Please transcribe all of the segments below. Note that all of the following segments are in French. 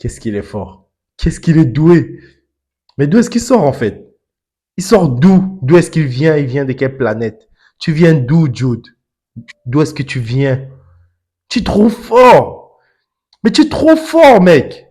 Qu'est-ce qu'il est fort. Qu'est-ce qu'il est doué. Mais d'où est-ce qu'il sort en fait? Il sort d'où? D'où est-ce qu'il vient? Il vient de quelle planète? Tu viens d'où, Jude? D'où est-ce que tu viens? Tu es trop fort. Mais tu es trop fort, mec.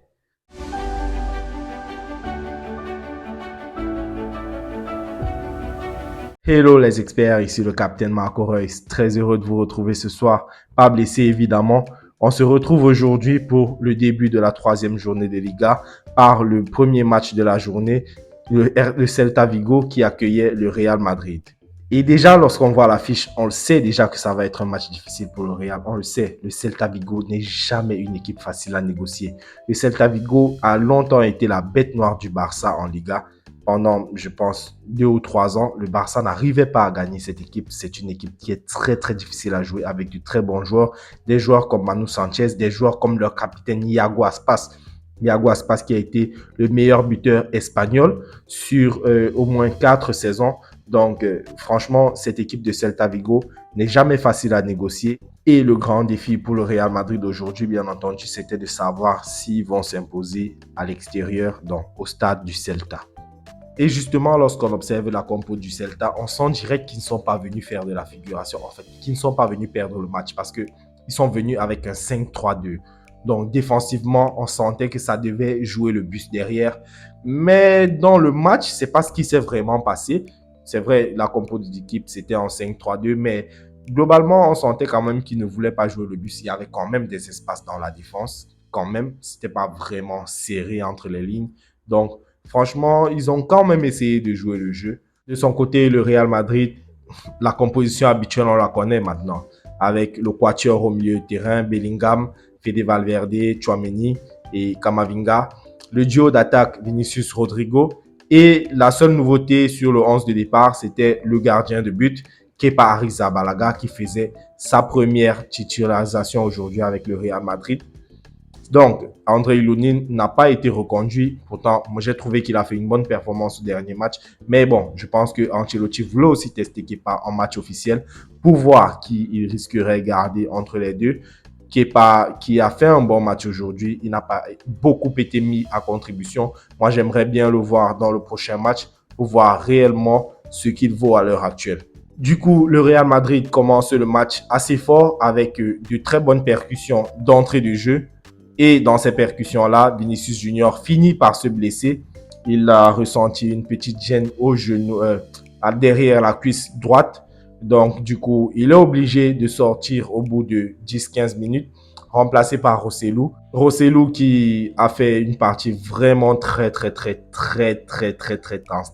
Hello les experts, ici le capitaine Marco Reus. Très heureux de vous retrouver ce soir. Pas blessé évidemment. On se retrouve aujourd'hui pour le début de la troisième journée de Liga par le premier match de la journée, le Celta Vigo qui accueillait le Real Madrid. Et déjà, lorsqu'on voit l'affiche, on le sait déjà que ça va être un match difficile pour le Real. On le sait, le Celta Vigo n'est jamais une équipe facile à négocier. Le Celta Vigo a longtemps été la bête noire du Barça en Liga. Pendant, je pense, 2 ou 3 ans, le Barça n'arrivait pas à gagner cette équipe. C'est une équipe qui est très, très difficile à jouer avec de très bons joueurs. Des joueurs comme Manu Sanchez, des joueurs comme leur capitaine Iago Aspas. Iago Aspas qui a été le meilleur buteur espagnol sur au moins 4 saisons. Donc, franchement, cette équipe de Celta Vigo n'est jamais facile à négocier. Et le grand défi pour le Real Madrid aujourd'hui, bien entendu, c'était de savoir s'ils vont s'imposer à l'extérieur, donc au stade du Celta. Et justement, lorsqu'on observe la compo du Celta, on sent direct qu'ils ne sont pas venus faire de la figuration, en fait, qu'ils ne sont pas venus perdre le match parce qu'ils sont venus avec un 5-3-2. Donc, défensivement, on sentait que ça devait jouer le bus derrière. Mais dans le match, c'est pas ce qui s'est vraiment passé. C'est vrai, la compo de l'équipe, c'était en 5-3-2, mais globalement, on sentait quand même qu'ils ne voulaient pas jouer le bus. Il y avait quand même des espaces dans la défense. Quand même, c'était pas vraiment serré entre les lignes. Donc, franchement, ils ont quand même essayé de jouer le jeu. De son côté, le Real Madrid, la composition habituelle, on la connaît maintenant. Avec le quatuor au milieu de terrain, Bellingham, Fede Valverde, Tchouaméni et Camavinga. Le duo d'attaque, Vinicius Rodrigo. Et la seule nouveauté sur le 11 de départ, c'était le gardien de but, Kepa Arrizabalaga, qui faisait sa première titularisation aujourd'hui avec le Real Madrid. Donc, André Lunin n'a pas été reconduit. Pourtant, moi, j'ai trouvé qu'il a fait une bonne performance au dernier match. Mais bon, je pense que Ancelotti voulait aussi tester Kepa en match officiel pour voir qui il risquerait de garder entre les deux. Kepa, qui a fait un bon match aujourd'hui, il n'a pas beaucoup été mis à contribution. Moi, j'aimerais bien le voir dans le prochain match pour voir réellement ce qu'il vaut à l'heure actuelle. Du coup, le Real Madrid commence le match assez fort avec de très bonnes percussions d'entrée de jeu. Et dans ces percussions-là, Vinicius Junior finit par se blesser. Il a ressenti une petite gêne au genou, derrière la cuisse droite. Donc, du coup, il est obligé de sortir au bout de 10-15 minutes, remplacé par Rossellou. Rossellou qui a fait une partie vraiment très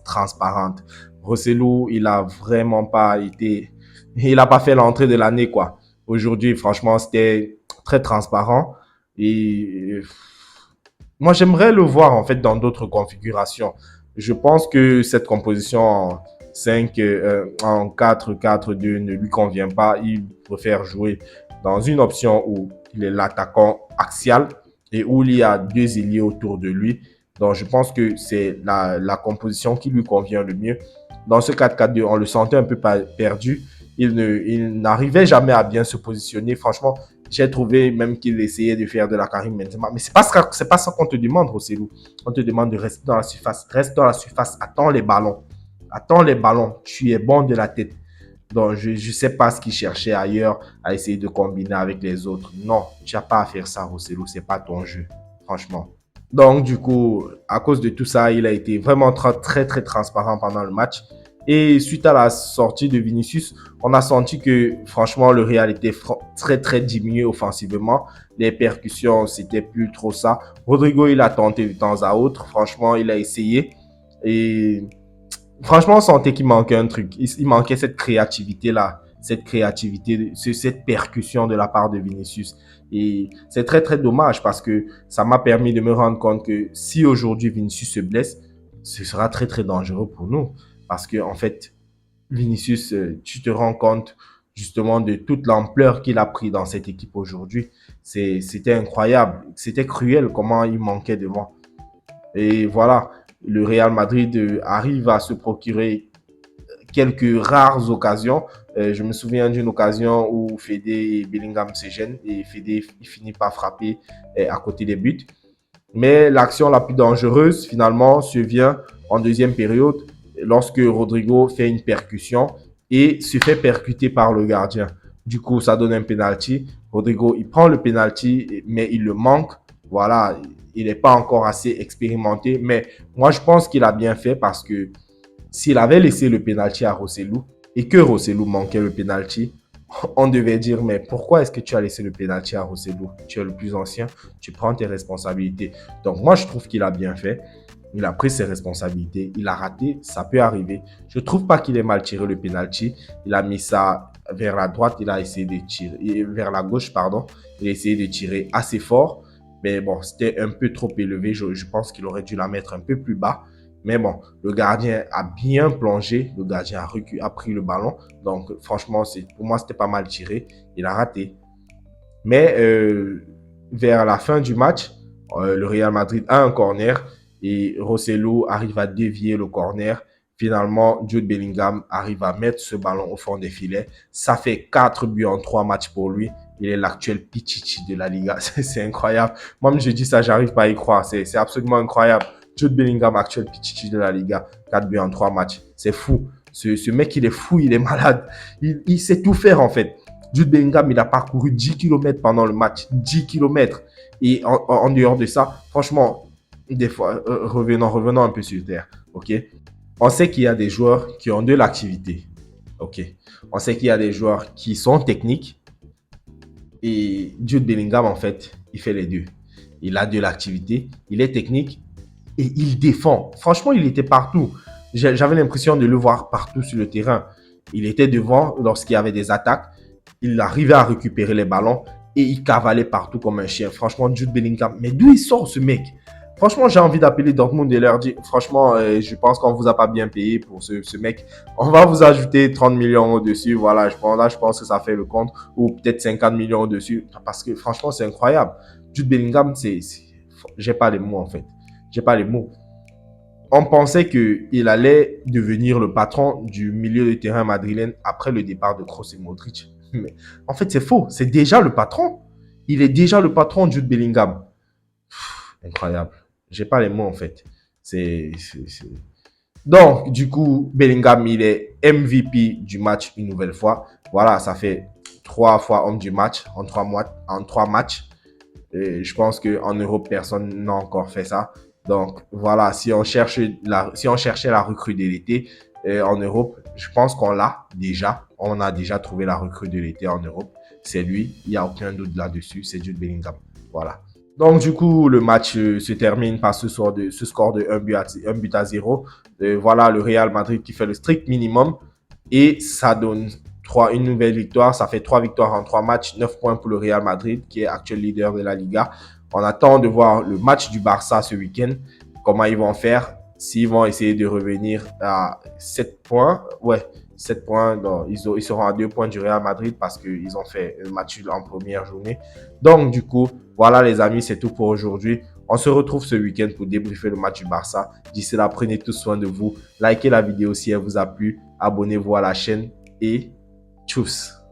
transparente. Rossellou, il a vraiment pas été, il a pas fait l'entrée de l'année, quoi. Aujourd'hui, franchement, c'était très transparent. Et moi, j'aimerais le voir en fait dans d'autres configurations. Je pense que cette composition en 5, en 4-4-2 ne lui convient pas. Il préfère jouer dans une option où il est l'attaquant axial et où il y a deux ailiers autour de lui. Donc, je pense que c'est la composition qui lui convient le mieux. Dans ce 4-4-2, on le sentait un peu perdu. Il n'arrivait jamais à bien se positionner. Franchement, j'ai trouvé même qu'il essayait de faire de la Karim Benzema. Mais c'est pas ça qu'on te demande, Rossellou. On te demande de rester dans la surface. Reste dans la surface. Attends les ballons. Attends les ballons. Tu es bon de la tête. Donc, je ne sais pas ce qu'il cherchait ailleurs à essayer de combiner avec les autres. Non, tu n'as pas à faire ça, Rossellou. Ce n'est pas ton jeu. Franchement. Donc, du coup, à cause de tout ça, il a été vraiment très transparent pendant le match. Et suite à la sortie de Vinicius, on a senti que franchement le Real était très diminué offensivement. Les percussions, c'était plus trop ça. Rodrigo, il a tenté de temps à autre. Franchement, il a essayé. Et franchement, on sentait qu'il manquait un truc. Il manquait cette créativité-là. Cette créativité, cette percussion de la part de Vinicius. Et c'est très dommage parce que ça m'a permis de me rendre compte que si aujourd'hui Vinicius se blesse, ce sera très dangereux pour nous. Parce que, en fait, Vinicius, tu te rends compte justement de toute l'ampleur qu'il a pris dans cette équipe aujourd'hui. C'était incroyable. C'était cruel comment il manquait de moi. Et voilà, le Real Madrid arrive à se procurer quelques rares occasions. Je me souviens d'une occasion où Fede et Bellingham se gênent et Fede il finit par frapper à côté des buts. Mais l'action la plus dangereuse, finalement, survient en deuxième période lorsque Rodrigo fait une percussion et se fait percuter par le gardien. Du coup, ça donne un penalty. Rodrigo, il prend le penalty, mais il le manque. Voilà, il n'est pas encore assez expérimenté. Mais moi, je pense qu'il a bien fait parce que s'il avait laissé le penalty à Rossellou et que Rossellou manquait le penalty, on devait dire, mais pourquoi est-ce que tu as laissé le penalty à Rossellou? Tu es le plus ancien, tu prends tes responsabilités. Donc moi, je trouve qu'il a bien fait. Il a pris ses responsabilités. Il a raté, ça peut arriver. Je ne trouve pas qu'il ait mal tiré le penalty. Il a mis ça vers la droite, il a essayé de tirer, vers la gauche, pardon. Il a essayé de tirer assez fort. Mais bon, c'était un peu trop élevé. Je pense qu'il aurait dû la mettre un peu plus bas. Mais bon, le gardien a bien plongé. Le gardien a pris le ballon. Donc, franchement, pour moi, c'était pas mal tiré. Il a raté. Mais vers la fin du match, le Real Madrid a un corner et Rosselló arrive à dévier le corner. Finalement, Jude Bellingham arrive à mettre ce ballon au fond des filets. Ça fait 4 buts en 3 matchs pour lui. Il est l'actuel Pichichi de la Liga. C'est incroyable. Moi, je dis ça, j'arrive pas à y croire. C'est absolument incroyable. Jude Bellingham, actuel Pichichi de la Liga. 4 buts en 3 matchs. C'est fou. Ce mec, il est fou, il est malade. Il sait tout faire, en fait. Jude Bellingham, il a parcouru 10 km pendant le match. 10 km. Et en dehors de ça, franchement, des fois, revenons un peu sur terre. OK? On sait qu'il y a des joueurs qui ont de l'activité. OK? On sait qu'il y a des joueurs qui sont techniques. Et Jude Bellingham, en fait, il fait les deux. Il a de l'activité, il est technique et il défend. Franchement, il était partout. J'avais l'impression de le voir partout sur le terrain. Il était devant lorsqu'il y avait des attaques. Il arrivait à récupérer les ballons et il cavalait partout comme un chien. Franchement, Jude Bellingham, mais d'où il sort ce mec? Franchement, j'ai envie d'appeler Dortmund et leur dire, franchement, je pense qu'on vous a pas bien payé pour ce mec. On va vous ajouter 30 millions au-dessus. Voilà, je pense que ça fait le compte. Ou peut-être 50 millions au-dessus. Parce que franchement, c'est incroyable. Jude Bellingham, j'ai pas les mots en fait. J'ai pas les mots. On pensait qu'il allait devenir le patron du milieu de terrain madrilène après le départ de Kroos et Modric. Mais en fait, c'est faux. C'est déjà le patron. Il est déjà le patron, Jude Bellingham. Incroyable. J'ai pas les mots, en fait. C'est... Donc, du coup, Bellingham, il est MVP du match une nouvelle fois. Voilà, ça fait 3 fois homme du match en 3 matchs. Et je pense qu'en Europe, personne n'a encore fait ça. Donc, voilà, si on cherchait la recrue de l'été en Europe, je pense qu'on l'a déjà. On a déjà trouvé la recrue de l'été en Europe. C'est lui. Il n'y a aucun doute là-dessus. C'est Jude Bellingham. Voilà. Donc, du coup, le match se termine par ce score de 1 but à 0. Voilà, le Real Madrid qui fait le strict minimum. Et ça donne une nouvelle victoire. Ça fait 3 victoires en 3 matchs. 9 points pour le Real Madrid, qui est actuel leader de la Liga. On attend de voir le match du Barça ce week-end. Comment ils vont faire. S'ils vont essayer de revenir à 7 points. Ouais, 7 points. Donc, ils seront à 2 points du Real Madrid parce qu'ils ont fait un match en première journée. Donc, du coup, voilà les amis, c'est tout pour aujourd'hui. On se retrouve ce week-end pour débriefer le match du Barça. D'ici là, prenez tous soin de vous. Likez la vidéo si elle vous a plu. Abonnez-vous à la chaîne et tchuss.